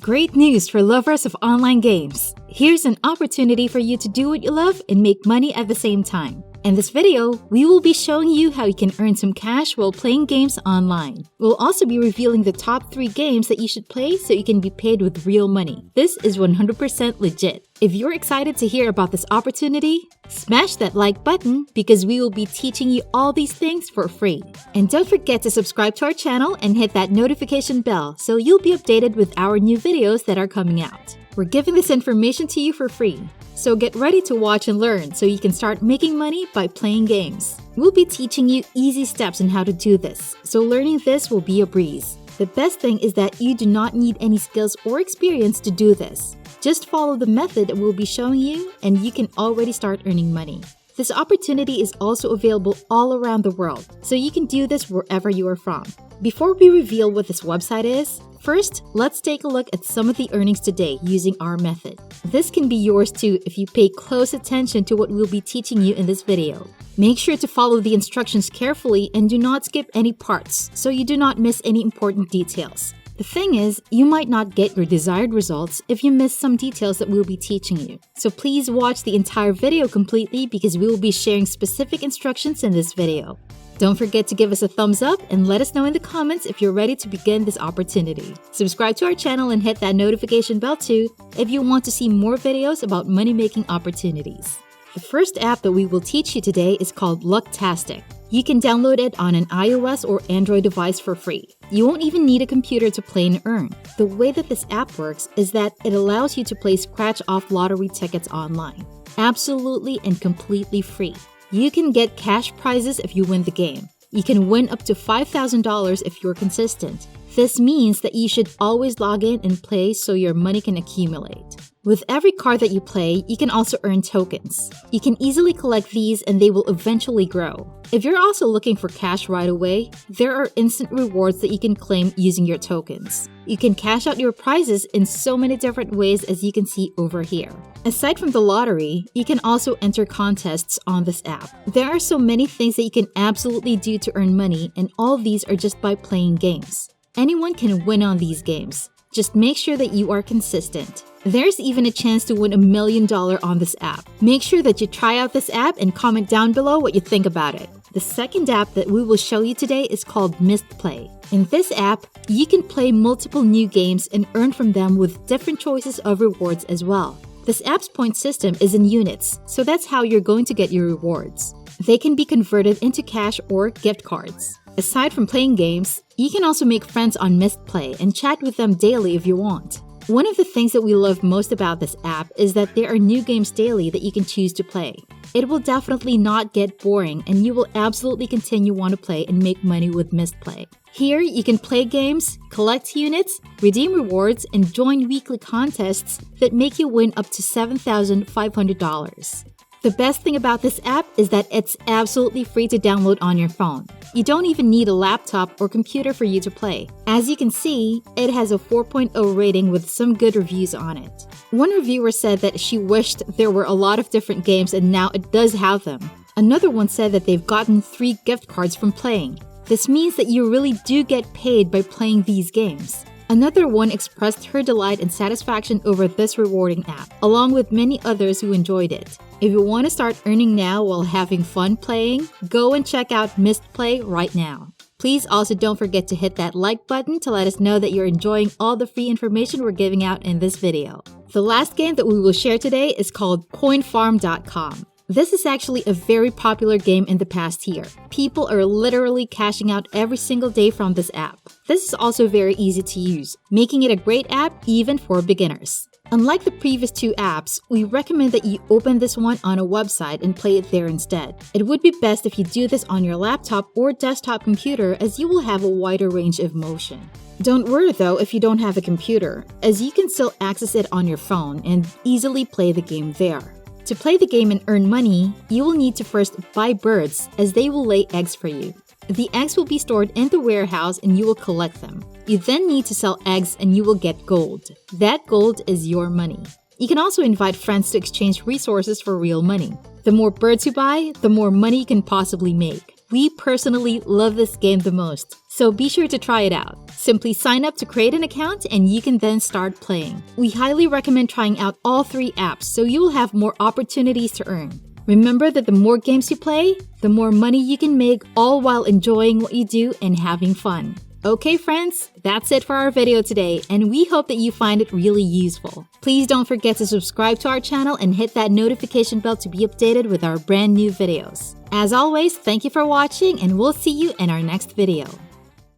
Great news for lovers of online games! Here's an opportunity for you to do what you love and make money at the same time. In this video, we will be showing you how you can earn some cash while playing games online. We'll also be revealing the top 3 games that you should play so you can be paid with real money. This is 100% legit. If you're excited to hear about this opportunity, smash that like button because we will be teaching you all these things for free. And don't forget to subscribe to our channel and hit that notification bell so you'll be updated with our new videos that are coming out. We're giving this information to you for free. So get ready to watch and learn so you can start making money by playing games. We'll be teaching you easy steps on how to do this, so learning this will be a breeze. The best thing is that you do not need any skills or experience to do this. Just follow the method that we'll be showing you and you can already start earning money. This opportunity is also available all around the world, so you can do this wherever you are from. Before we reveal what this website is, first, let's take a look at some of the earnings today using our method. This can be yours too if you pay close attention to what we'll be teaching you in this video. Make sure to follow the instructions carefully and do not skip any parts so you do not miss any important details. The thing is, you might not get your desired results if you miss some details that we'll be teaching you. So please watch the entire video completely because we will be sharing specific instructions in this video. Don't forget to give us a thumbs up and let us know in the comments if you're ready to begin this opportunity. Subscribe to our channel and hit that notification bell too if you want to see more videos about money-making opportunities. The first app that we will teach you today is called Lucktastic. You can download it on an iOS or Android device for free. You won't even need a computer to play and earn. The way that this app works is that it allows you to play scratch-off lottery tickets online. Absolutely and completely free. You can get cash prizes if you win the game. You can win up to $5,000 if you're consistent. This means that you should always log in and play so your money can accumulate. With every card that you play, you can also earn tokens. You can easily collect these and they will eventually grow. If you're also looking for cash right away, there are instant rewards that you can claim using your tokens. You can cash out your prizes in so many different ways as you can see over here. Aside from the lottery, you can also enter contests on this app. There are so many things that you can absolutely do to earn money, and all these are just by playing games. Anyone can win on these games. Just make sure that you are consistent. There's even a chance to win $1 million on this app. Make sure that you try out this app and comment down below what you think about it. The second app that we will show you today is called Missed Play. In this app, you can play multiple new games and earn from them with different choices of rewards as well. This app's point system is in units, so that's how you're going to get your rewards. They can be converted into cash or gift cards. Aside from playing games, you can also make friends on Missed Play and chat with them daily if you want. One of the things that we love most about this app is that there are new games daily that you can choose to play. It will definitely not get boring and you will absolutely continue want to play and make money with Missed Play. Here, you can play games, collect units, redeem rewards, and join weekly contests that make you win up to $7,500. The best thing about this app is that it's absolutely free to download on your phone. You don't even need a laptop or computer for you to play. As you can see, it has a 4.0 rating with some good reviews on it. One reviewer said that she wished there were a lot of different games and now it does have them. Another one said that they've gotten 3 gift cards from playing. This means that you really do get paid by playing these games. Another one expressed her delight and satisfaction over this rewarding app, along with many others who enjoyed it. If you want to start earning now while having fun playing, go and check out Missed Play right now. Please also don't forget to hit that like button to let us know that you're enjoying all the free information we're giving out in this video. The last game that we will share today is called coinfarm.com. This is actually a very popular game in the past year. People are literally cashing out every single day from this app. This is also very easy to use, making it a great app even for beginners. Unlike the previous 2 apps, we recommend that you open this one on a website and play it there instead. It would be best if you do this on your laptop or desktop computer as you will have a wider range of motion. Don't worry though if you don't have a computer, as you can still access it on your phone and easily play the game there. To play the game and earn money, you will need to first buy birds as they will lay eggs for you. The eggs will be stored in the warehouse and you will collect them. You then need to sell eggs and you will get gold. That gold is your money. You can also invite friends to exchange resources for real money. The more birds you buy, the more money you can possibly make. We personally love this game the most, So be sure to try it out. Simply sign up to create an account and you can then start playing. We highly recommend trying out all 3 apps so you will have more opportunities to earn. Remember that the more games you play, the more money you can make, all while enjoying what you do and having fun. Okay friends, that's it for our video today, and we hope that you find it really useful. Please don't forget to subscribe to our channel and hit that notification bell to be updated with our brand new videos. As always, thank you for watching, and we'll see you in our next video.